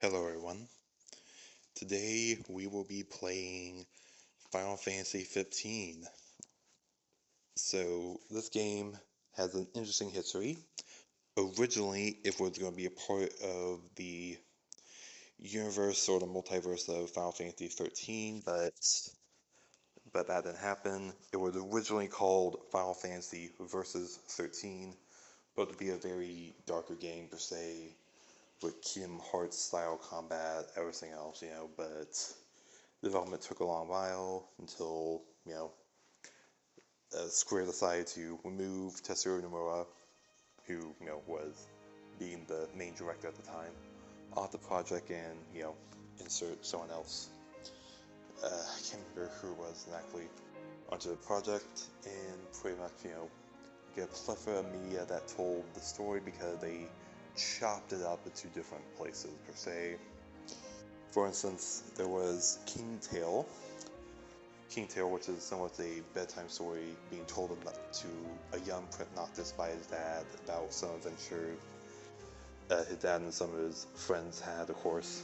Hello everyone. Today we will be playing Final Fantasy 15. So this game has an interesting history. Originally, it was going to be a part of the universe or the multiverse of Final Fantasy 13, but that didn't happen. It was originally called Final Fantasy Versus 13, but to be a very darker game per se, with Kingdom Hearts style combat, everything else, but development took a long while until, Square decided to remove Tetsuya Nomura, who, was being the main director at the time, off the project and, insert someone else. I can't remember who it was exactly onto the project, and pretty much, get a plethora of media that told the story because they chopped it up into different places, per se. For instance, there was King Tale, which is somewhat a bedtime story being told to a young Prince Noctis by his dad about some adventure his dad and some of his friends had, of course.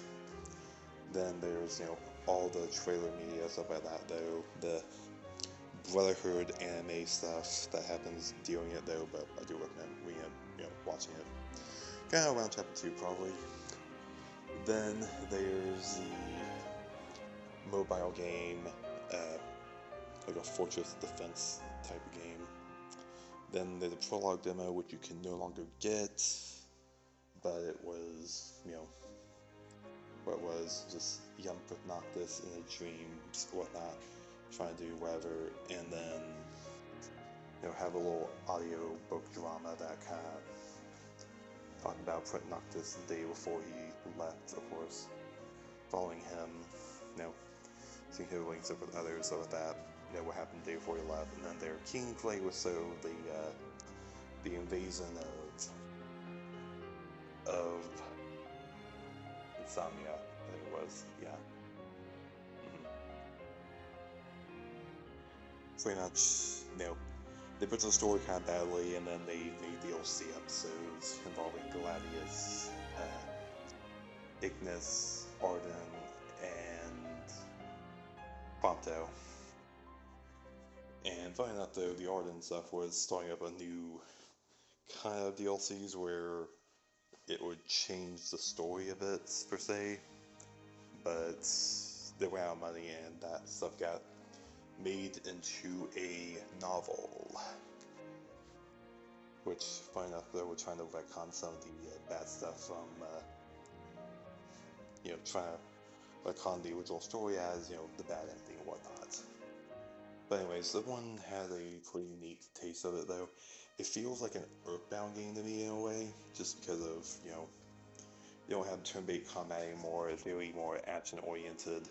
Then there's, all the trailer media, stuff like that, though. The Brotherhood anime stuff that happens during it, though, but I do recommend watching it. Kind of around chapter 2, probably. Then there's the mobile game, like a fortress defense type of game. Then there's a prologue demo, which you can no longer get, but it was, what it was, just young Noctis in a dream, whatnot, trying to do whatever, and then, have a little audio book drama that kind of talking about Prince Noctis the day before he left, of course, following him, seeing his links up with others, so with that, what happened the day before he left, and then their King play was so the invasion of Insomnia, I think it was, yeah. Mm-hmm. Pretty much, they put the story kind of badly, and then they made DLC episodes involving Gladius, Ignis, Arden, and Prompto. And funny enough, though, the Arden stuff was starting up a new kind of DLCs where it would change the story a bit, per se, but they ran out of money and that stuff got made into a novel. Which, funny enough, though, we're trying to retcon some of the bad stuff from, trying to retcon the original story as, the bad ending and whatnot. But anyways, the one had a pretty neat taste of it, though. It feels like an Earthbound game to me in a way, just because of, you don't have turn-based combat anymore. It's very more action-oriented.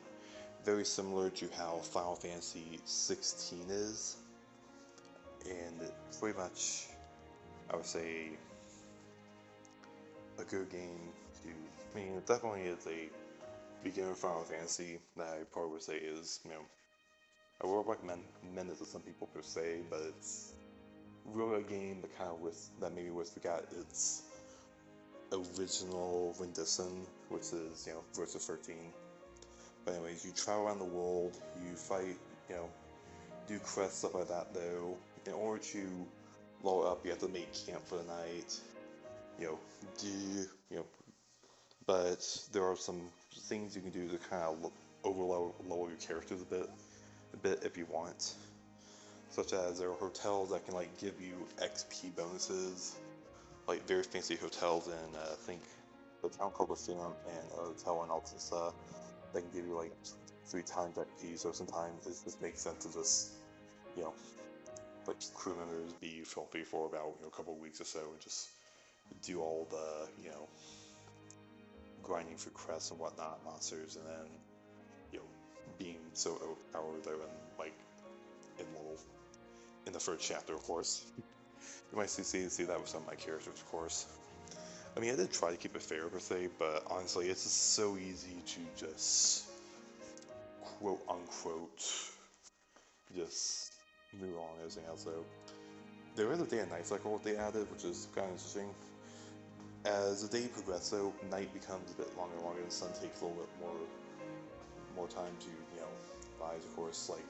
Very similar to how Final Fantasy 16 is. And pretty much, I would say, a good game to, it definitely is a beginner Final Fantasy that I probably would say is, I would recommend it to some people per se, but it's really a game that kind of that maybe forgot its original rendition, which is, Versus 13. But anyways, you travel around the world, you fight, do quests, stuff like that, though. In order to lower up, you have to make camp for the night, but there are some things you can do to kind of lower your characters a bit if you want. Such as there are hotels that can give you XP bonuses, like very fancy hotels in I think the town called Lyceum and a hotel in Altissa that can give you 3 times XP. So sometimes it just makes sense to just crew members be filthy for about a couple of weeks or so and just do all the grinding for crests and whatnot, monsters, and then being so overpowered though in the first chapter, of course. You might see that with some of my characters, of course. I mean, I did try to keep it fair per se, but honestly, it's just so easy to just quote unquote just move on and everything else. Though there is a day and night cycle they added, which is kind of interesting. as the day progresses, though, night becomes a bit longer and longer, and the sun takes a little bit more time to, rise, of course. Like,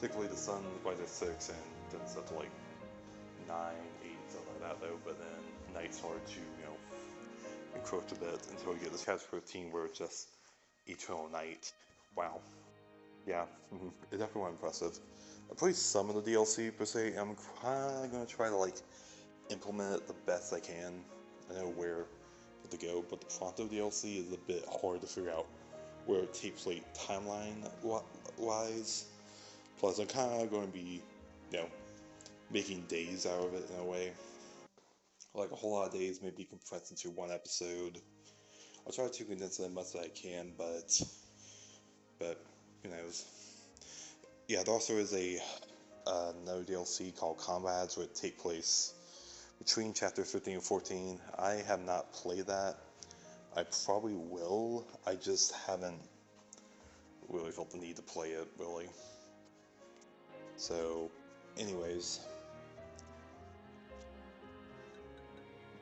typically the sun rises at 6 and then it's up to like 9, 8, something like that, though. But then night started to, encroach a bit until you get this chapter 15 where it's just eternal night. Wow. Yeah, it's definitely impressive. I played some of the DLC per se. I'm kind of going to try to like implement it the best I can. I know where to go, but the Pronto DLC is a bit hard to figure out where it takes place timeline-wise. Plus, I'm kind of going to be, making days out of it in a way. Like a whole lot of days may be compressed into one episode. I'll try to condense it as much as I can, but who knows. Yeah, there also is another DLC called Comrades, where it takes place between chapters 15 and 14. I have not played that. I probably will. I just haven't really felt the need to play it, really. So, anyways.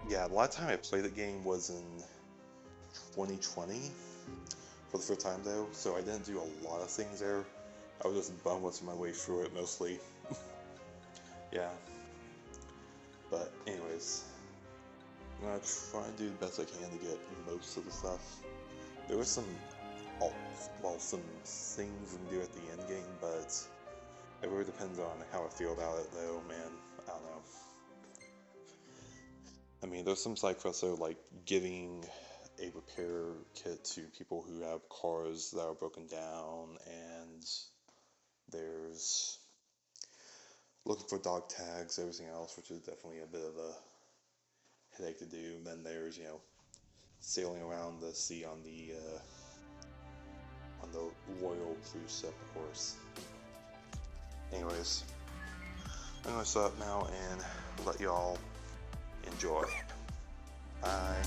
Yeah, the last time I played the game was in 2020 for the first time, though, so I didn't do a lot of things there. I was just bumbling my way through it mostly. Yeah. But anyways, I'm gonna try and do the best I can to get most of the stuff. There were some things you can do at the end game, but it really depends on how I feel about it, though, man. I don't know. I mean, there's some side quests, though, like giving a repair kit to people who have cars that are broken down, and there's looking for dog tags, everything else, which is definitely a bit of a headache to do. And then there's, sailing around the sea on the Royal cruise ship, of course. Anyways, I'm gonna stop now and let y'all enjoy. Bye.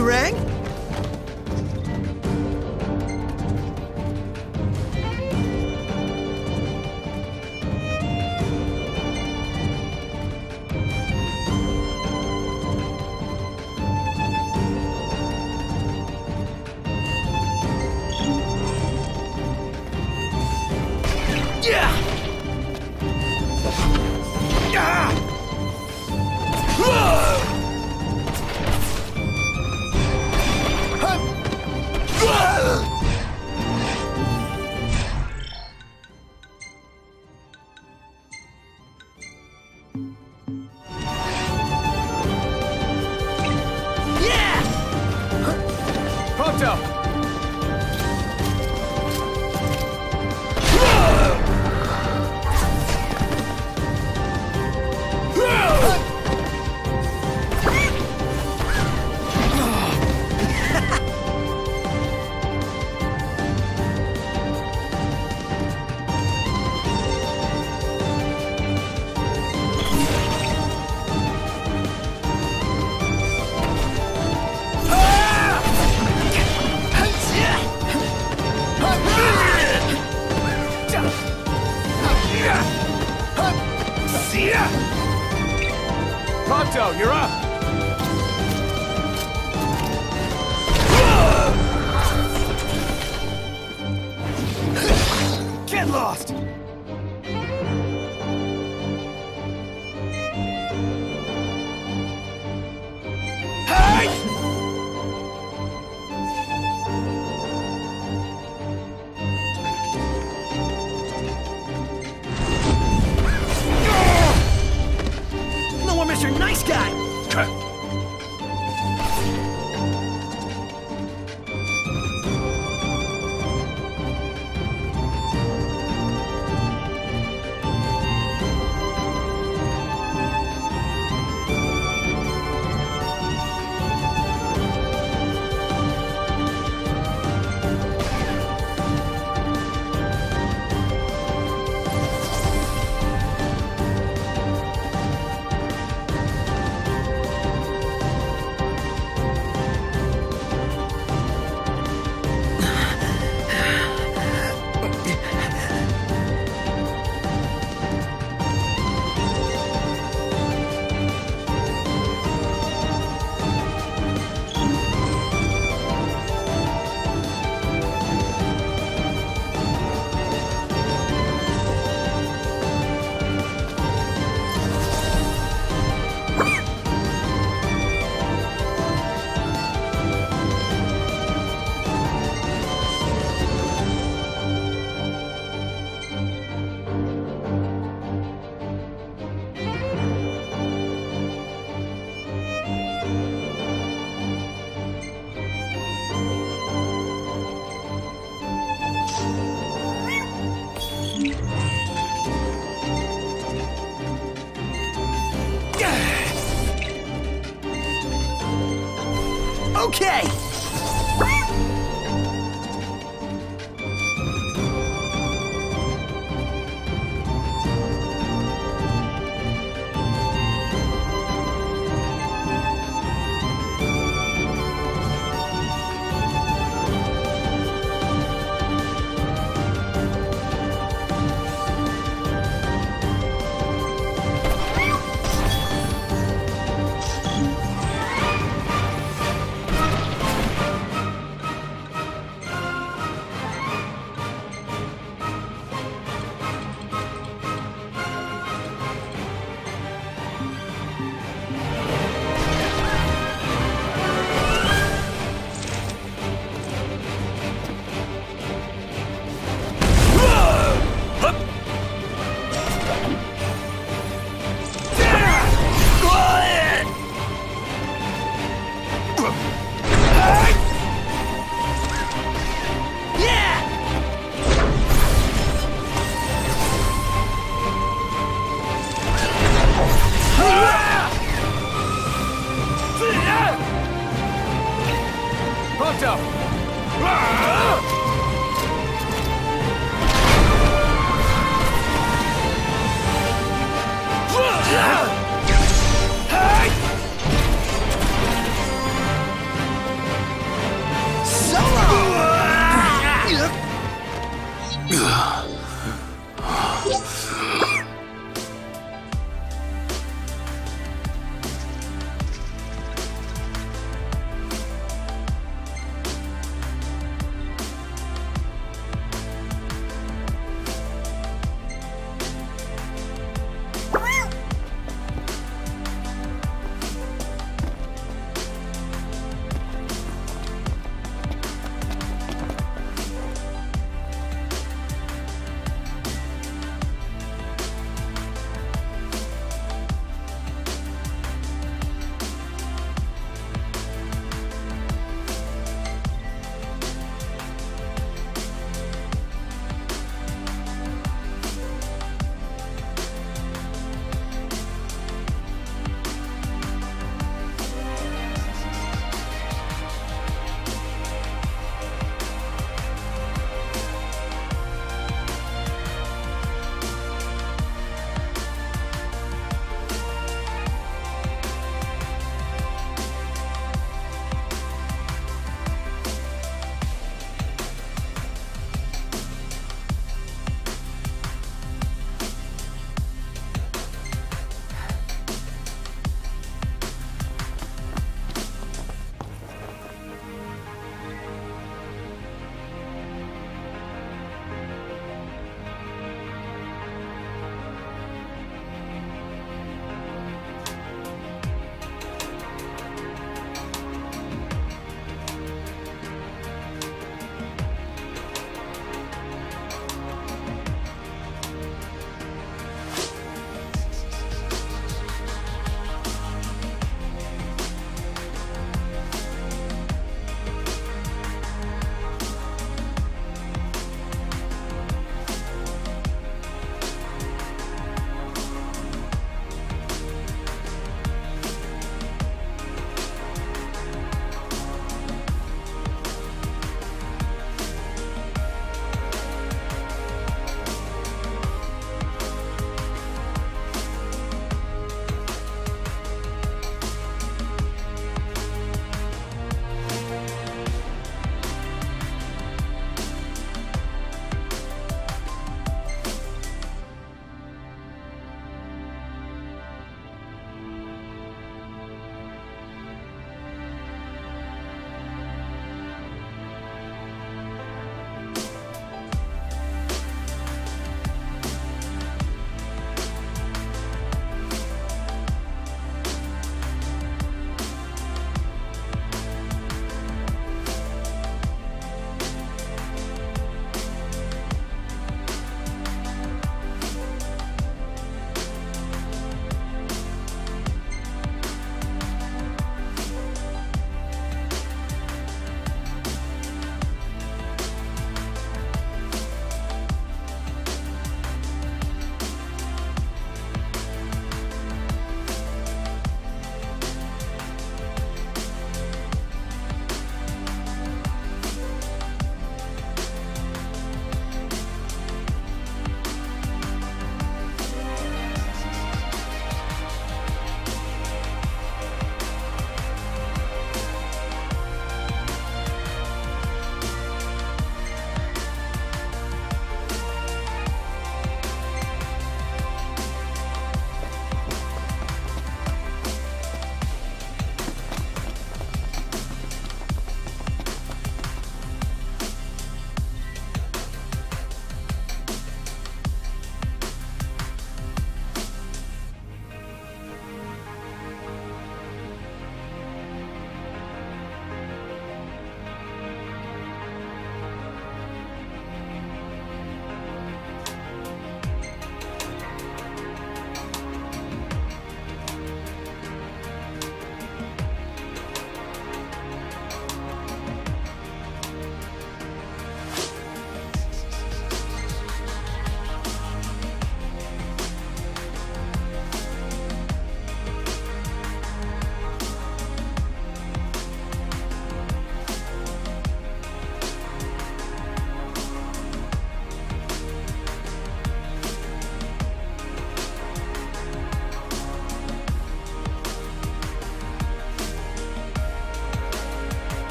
you rang? Pronto, you're up! Get lost! No one, Mr. Nice Guy! Okay!